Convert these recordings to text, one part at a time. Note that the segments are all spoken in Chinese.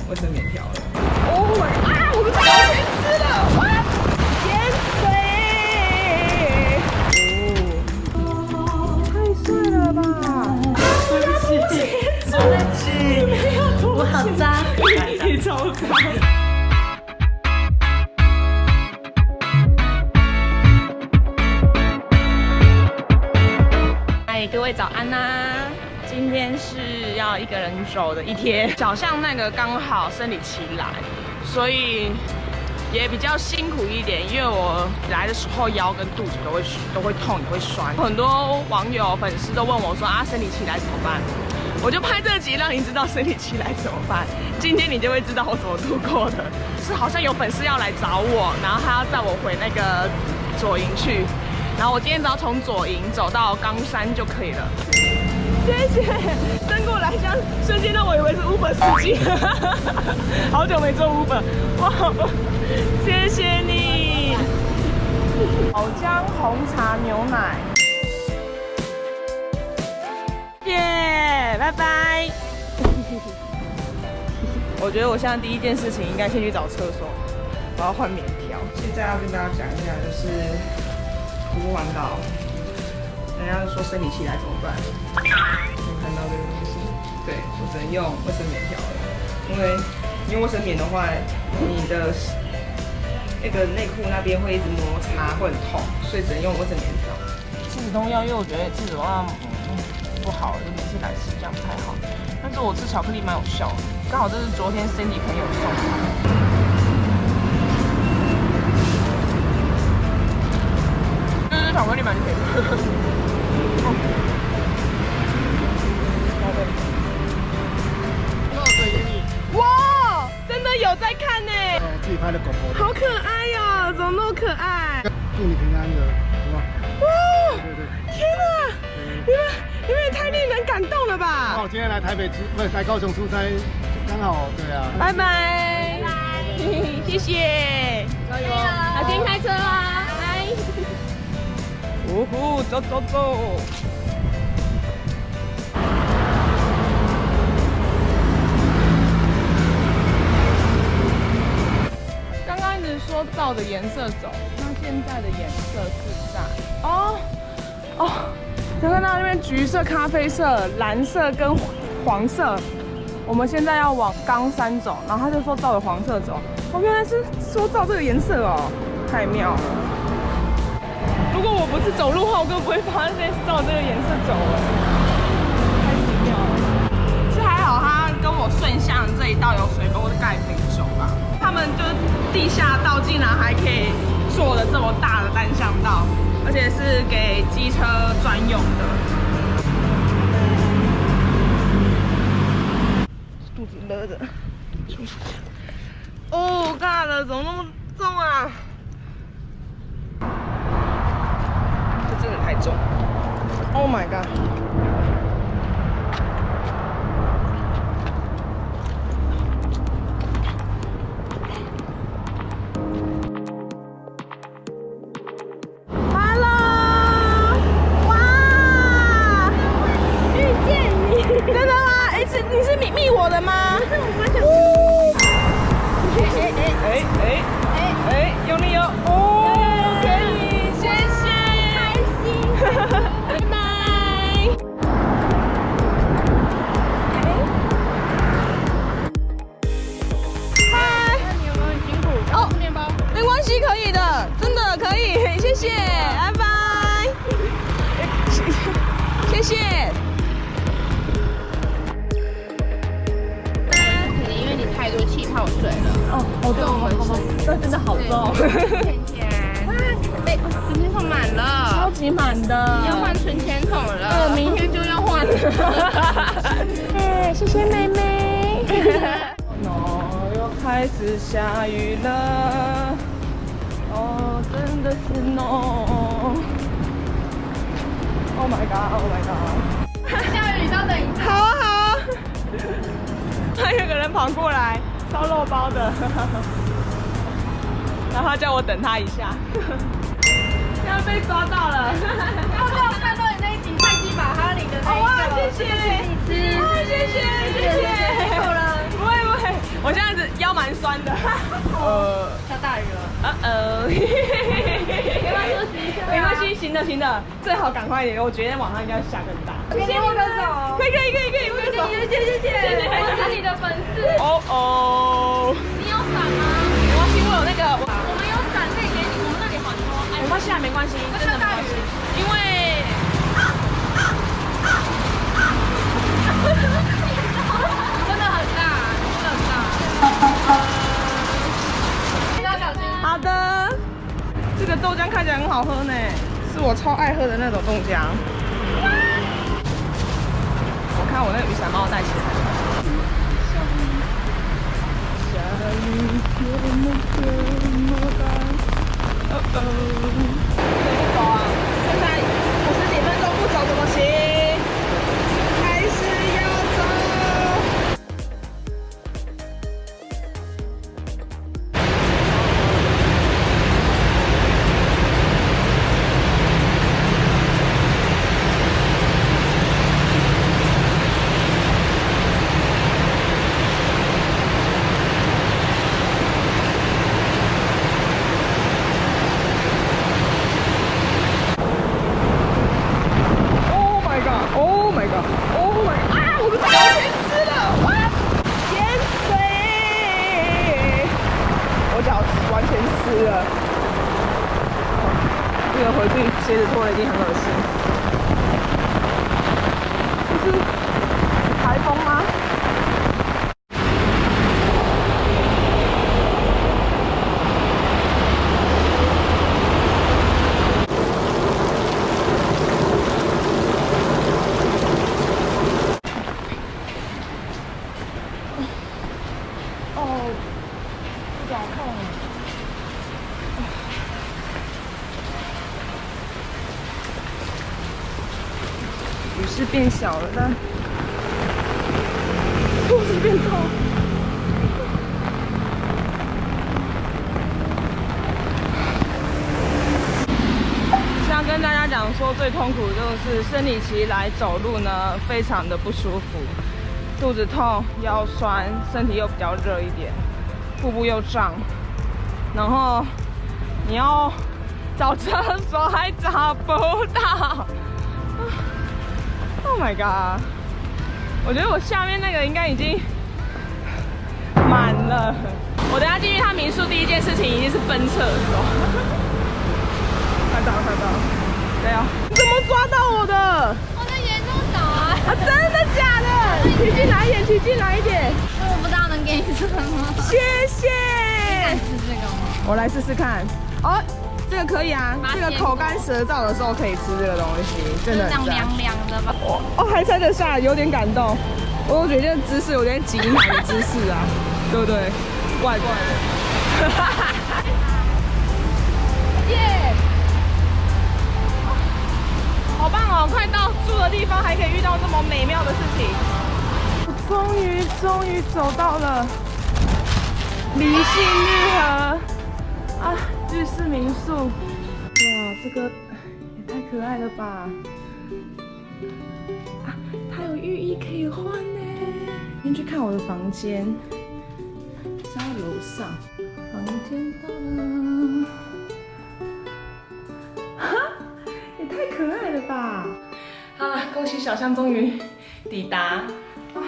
卫生棉条了。哦啊！我们脚全湿了，哇！潜水。哦，太帅了吧！对不起，对不起，我好脏，你超脏。嗨，各位早安呐！今天是要一个人走的一天，小象那个刚好生理期来，所以也比较辛苦一点。因为我来的时候腰跟肚子都会痛，也会酸。很多网友粉丝都问我说啊，生理期来怎么办？我就拍这集让你知道生理期来怎么办。今天你就会知道我怎么度过的。是好像有粉丝要来找我，然后他要载我回那个左营去。然后我今天只要从左营走到冈山就可以了。谢谢，伸过来，这样瞬间让我以为是 Uber 司机，好久没做 Uber， 哇，谢谢你。宝江红茶牛奶，耶，拜拜。我觉得我现在第一件事情应该先去找厕所，我要换棉条。现在要跟大家讲一下，就是徒步环岛，人家说生理期来怎么办？有看到这个东西？对，我只能用卫生棉条了，因为你用卫生棉的话，你的那个内裤那边会一直摩擦，会很痛，所以只能用卫生棉条。吃止痛药，因为我觉得吃止痛药不好，就每次来吃这样不太好。但是我吃巧克力蛮有效的，刚好这是昨天 Cindy 朋友送的。巧克力蛮甜的。哇，真的有在看呢！自己拍的狗狗，好可爱哟，怎么那么可爱？祝你平安的，好不好？哇！对对。天哪，你们也太令人感动了吧！刚好今天来台北不是来高雄出差，刚好对啊。拜拜，谢谢，加油！小心开车啊！拜。呜呼，走走走！刚刚一直说照着颜色走，那现在的颜色是在有看到那边橘色、咖啡色、蓝色跟黄色。我们现在要往冈山走，然后他就说照着黄色走。哦，原来是说照这个颜色哦，太妙了。如果我不是走路的话，我根本不会发现是照这个颜色走了，太奇妙了。是还好他跟我顺向这一道有水沟盖可以走吧。他们就是地下道竟然还可以做的这么大的单向道，而且是给机车专用的。肚子勒着。哦，尬了，怎么那么重啊？真的太重 ！Oh my god！ Hello！ 哇！遇见你！真的吗？哎，你是密我的吗？是我发现。用力哦！哦，可以，谢谢。拜拜。嗨。那你有没有很辛苦？哦，面包。没关系，可以的，真的可以，谢谢，拜拜。谢谢。可能因为你太多气泡水了。哦，好重，这真的好重。钱钱，哎，存钱筒满了，超级满的，要换存钱筒了。明天就要换了。哎，谢谢妹妹。哦，又开始下雨了。哦，真的是 no。Oh my god! Oh my god! 下雨，稍等一下。好啊好啊。还有个人跑过来，烧肉包的。然后他叫我等他一下。要被抓到了。要不要看到你那一集菜鸡把哈里的那一个？哇，谢谢，谢谢，谢谢。够了。不会不会，我现在弯的。下大雨了。没关系，没关系，行的行的，最好赶快一点，我觉得晚上应该下更大。给你握个手。可以，握个手。谢，我是你的粉丝。哦。你有伞吗？没关系，我有那个。我们有伞可以给你，我们那里很多。没关系啊，没关系，真的没关系，因为。真的很大。好的，这个豆浆看起来很好喝呢，是我超爱喝的那种豆浆。我看我那个雨伞帮我带起来。下雨多么走啊！现在50几分钟不走怎么行？还是要走。Oh my god! 啊！我的脚全湿了，哇！淹水，我脚完全湿了。这个回去鞋子脱了一定很恶心。这是台风吗？雨是变小了，但肚子变痛。想跟大家讲说，最痛苦的就是生理期来走路呢，非常的不舒服，肚子痛、腰酸，身体又比较热一点，腹部又胀，然后你要找厕所还找不到。Oh my god！ 我觉得我下面那个应该已经满了。我等下进去他民宿，第一件事情一定是奔厕所。看到，对啊，你怎么抓到我的？我在沿路找啊。真的假的？骑进来一点。我不知道能给你吃什么。谢谢。你敢吃这个吗？我来试试看。哦，这个可以啊，这个口干舌燥的时候可以吃这个东西，真的很赞。凉凉的吧？哦，还撑得下，有点感动。我觉得这个姿势有点挤奶的姿势啊，对不对？怪怪的。耶！好棒哦！快到住的地方，还可以遇到这么美妙的事情。我终于走到了离信日和啊日式民宿。哇，这个也太可爱了吧！啊，它有浴衣可以换呢。先去看我的房间，在楼上。房间到了，哈，也太可爱了吧！好了，恭喜小象终于抵达啊！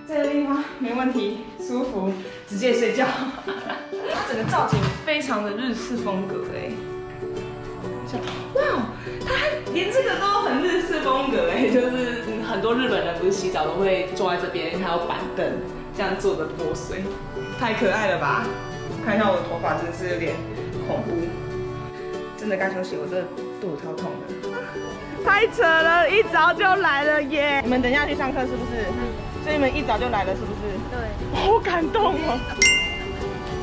这个地方没问题，舒服，直接睡觉。它整个造景非常的日式风格哎。哇，它连这个都很日式风格哎，就是很多日本人不是洗澡都会坐在这边，还有板凳这样坐着泼水，太可爱了吧！看一下我的头发，真的是有点恐怖，真的该休息，我这肚子超痛的，太扯了，一早就来了耶！你们等一下去上课是不是？所以你们一早就来了是不是？对，好感动哦！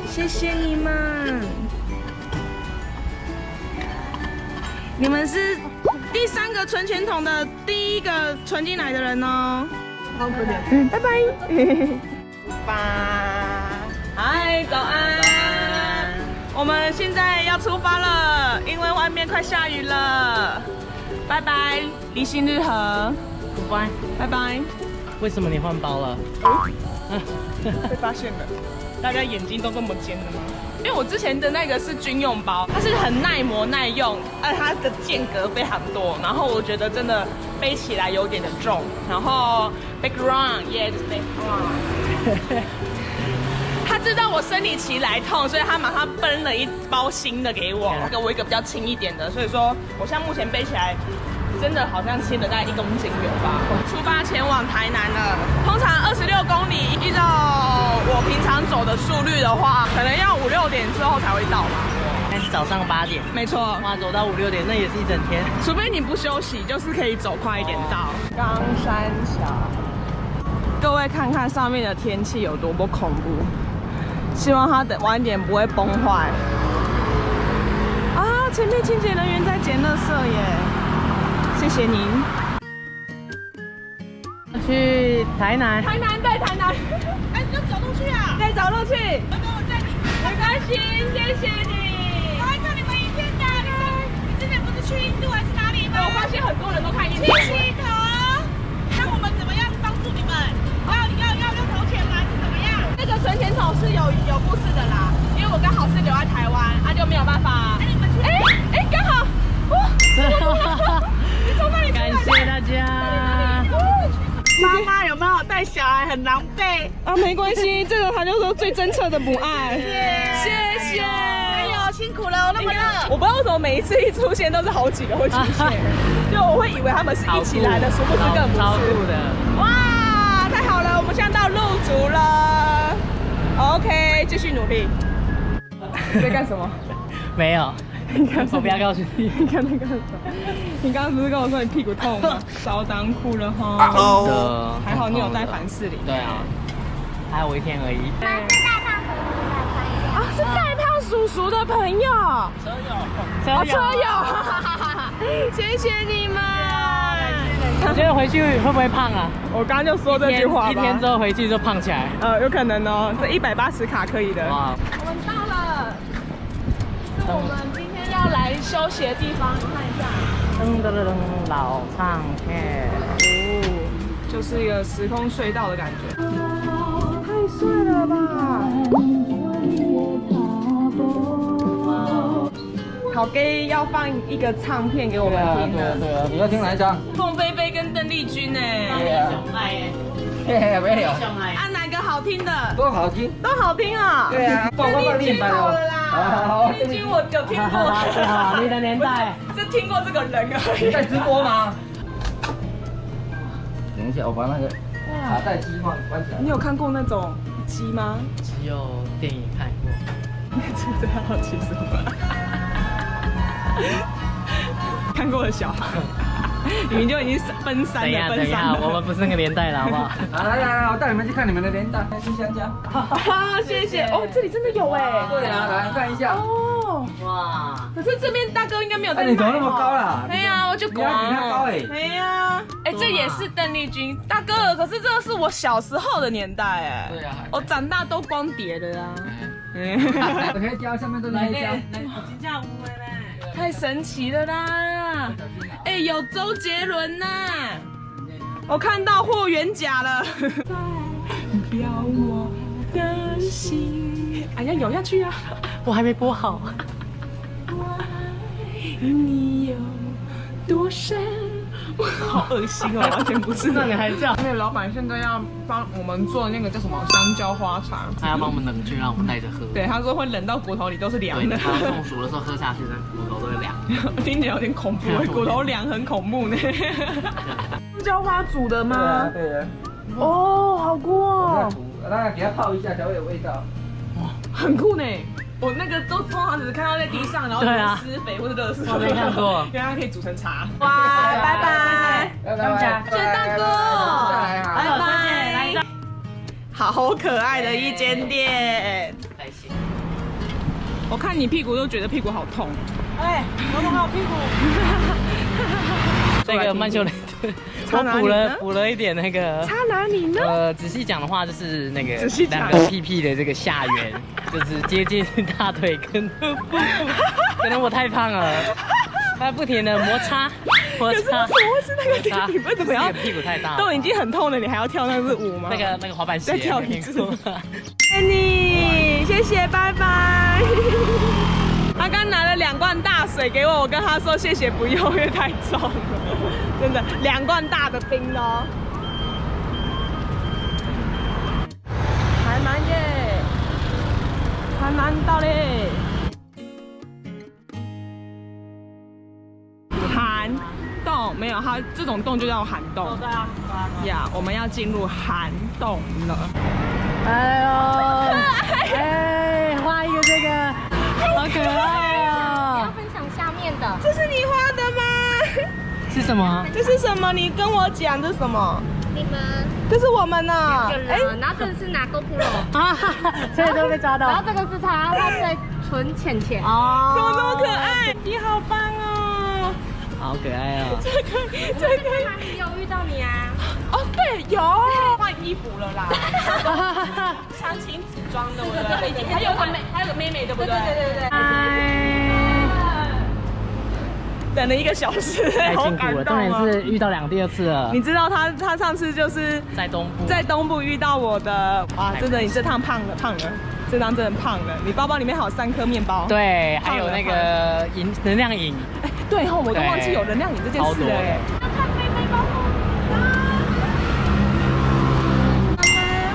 谢谢你们。你们是第3个存钱筒的第1个存进来的人哦。好，拜拜。嗨，早安。我们现在要出发了，因为外面快下雨了。拜拜，离心日和。拜拜。拜拜。为什么你换包了？被发现了。大家眼睛都这么尖的吗？因为我之前的那个是军用包，它是很耐磨耐用，它的间隔非常多，然后我觉得真的背起来有点的重。然后 background， yeah， 就是 background。他知道我生理期来痛，所以他马上分了一包新的给我，给我一个比较轻一点的。所以说，我现在目前背起来，真的好像轻了大概1公斤有吧。出发前往台南了，通常26公里，依照我平常走的速率的话，可能要5、6点之后才会到吧。现在是早上8点，没错，哇，走到5、6点，那也是一整天。除非你不休息，就是可以走快一点到冈山桥。各位看看上面的天气有多么恐怖。希望它等晚一点不会崩坏。啊，前面清洁人员在捡垃圾耶，谢谢您。去台南，台南对台南，哎，你就走路去啊？对，走路去。哥哥，我载你。没关系，谢谢你。我会看你们影片的。你之前不是去印度还是哪里吗？我发现很多人都看印度。去头，那我们怎么样帮助你们？要投钱吗？是怎么样？那个存钱筒是有故事的啦，因为我刚好是留在台湾，就没有办法。哎，你们去？哎，刚好。你从哪里出来的？感谢大家。妈妈有没有带小孩很狼狈？啊，没关系，这个他就说最真切的母爱。谢谢。哎呦，辛苦了，那么热。我不知道为什么每一次一出现都是好几个会出现，就我会以为他们是一起来的，殊不知根本不是。超酷的。哇，太好了，我们现在到鹿竹了。OK， 继续努力。你在干什么？没有。我不要告诉你。你看那个，你刚刚不是跟我说你屁股痛吗？烧裆裤了哈。还好你有带凡士林。对啊，还有我1天而已。啊，是带胖叔叔的朋友。车友，谢谢你们。我觉得回去会不会胖啊？我刚刚就说这句话吧。1天之后回去就胖起来。有可能哦，这180卡可以的。哇，我们到了，是我们今天要来休息的地方，你看一下。噔噔噔，老唱片。哦，就是一个时空隧道的感觉。太帅了吧！好 gay 要放一个唱片给我们听的。对啊，你要听哪一张？凤飞飞跟邓丽君呢？没有。啊，哪个好听的？都好听，都好听啊。对啊，邓丽君好了啦。邓丽君我有听过。好，你的年代。是听过这个人而已。在直播吗？等一下，我把那个卡带机关起来。你有看过那种鸡吗？只有电影看过。你是不是在好奇什么？看过的小孩，你们就已经奔三了，奔三了。我们不是那个年代了，好不好？来，我带你们去看你们的年代，去香蕉。好，谢谢。哦，这里真的有哎。对啊，来看一下。哦，哇！可是这边大哥应该没有在买。你怎么那么高啦？对呀，我就高。你要比他高哎。对呀，哎，这也是邓丽君大哥，可是这个是我小时候的年代哎。对啊。我长大都光碟了啊。黑胶下面都是黑胶。太神奇了啦！哎，有周杰伦呐！我看到霍元甲了。表我的心，哎呀，咬下去啊！我还没播好。你有多深？好恶心哦，完全不是。那你还叫？那个老板现在要帮我们做那个叫什么香蕉花茶，他要帮我们冷却，让我们带着喝。对，他说会冷到骨头里都是凉的。他中暑的时候喝下去，那骨头都会凉。听起来有点恐怖，骨头凉很恐怖呢。香蕉花煮的吗？对的。哦，好酷哦！那给它泡一下才会有味道。哇，很酷呢。我那个都通常只是看到在地上，然后施肥或者热水。我没看过，原来它可以煮成茶。哇，拜拜，拜拜，谢谢大哥，拜拜。好可爱的一间店。我看你屁股都觉得屁股好痛。哎，我弄好屁股。这个曼秀雷敦，我补了一点那个。差哪里呢？仔细讲的话就是那个两个屁屁的这个下缘，就是接近大腿跟腹部，可能我太胖了，它不停的摩擦。我擦，我是那个电影，为什么要屁股太大？都已经很痛了，你还要跳那个舞吗？那个滑板鞋，再跳一次。Annie，谢谢，拜拜。他刚拿了2罐大水给我，我跟他说谢谢不用，因为太重了，真的2罐大的冰哦。海南耶，海南到嘞。涵洞没有，它这种洞就叫涵洞。对啊，呀，我们要进入涵洞了。哎呦，哎，画一个这个，好可爱哦！要分享下面的，这是你画的吗？是什么？这是什么？你跟我讲，这是什么？你们这是我们呢。哎，然后这个是拿 GoPro 啊，这个都被抓到。然后这个是他在存钱钱。哦，怎么那么可爱？你好棒哦！好可爱哦！这个哪里有遇到你啊？哦，对，有换衣服了啦，穿亲子装的，我觉得还有个妹妹，对不对？对。等了1个小时，太辛苦了，重点是遇到第2次了。你知道他上次就是在东部遇到我的，哇，真的你这趟胖了，这趟真的胖了。你包包里面还有3颗面包，对，还有那个能量饮。哎，对哈，我都忘记有能量饮这件事了哎。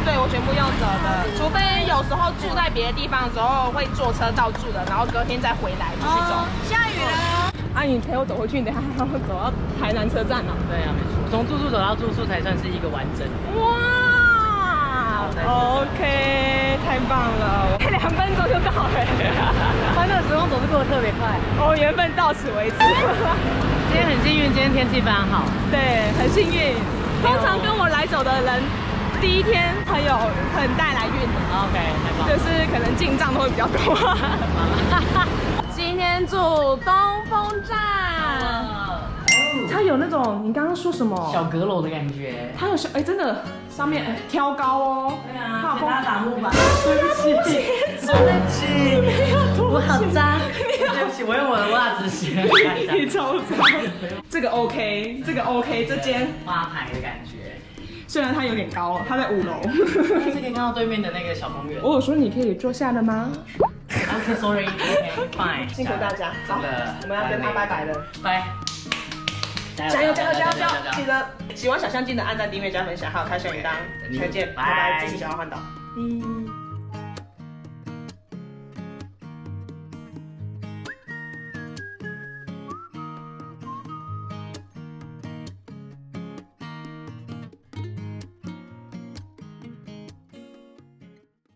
对，我全部要走的，除非有时候住在别的地方的时候会坐车到住的，然后隔天再回来继续走。下雨了。啊，你陪我走回去，你等下还要走到台南车站呢。对啊，没错，从住宿走到住宿才算是一个完整。哇 ，OK， 太棒了，2分钟就到了。欢乐时光总是过得特别快。哦，缘分到此为止。今天很幸运，今天天气非常好。对，很幸运。通常跟我来走的人，第一天很带来运。OK， 太棒了。就是可能进账都会比较多。今天住东风站，它有那种你刚刚说什么小阁楼的感觉，它有真的上面挑高哦。对啊，它有打木板。对不起，我好脏。对不起，我用我的袜子洗了。你超脏。这个 OK， 这间花牌的感觉。虽然它有点高，它在5楼。但是可以看到对面的那个小公园。我有说你可以坐下的吗？ OK， sorry，OK， fine。辛苦大家，好，我们要跟他拜拜了，拜。加油！记得喜欢小象记得按赞、订阅、加分享，还有开小铃铛，再见，拜拜，支持小花环岛。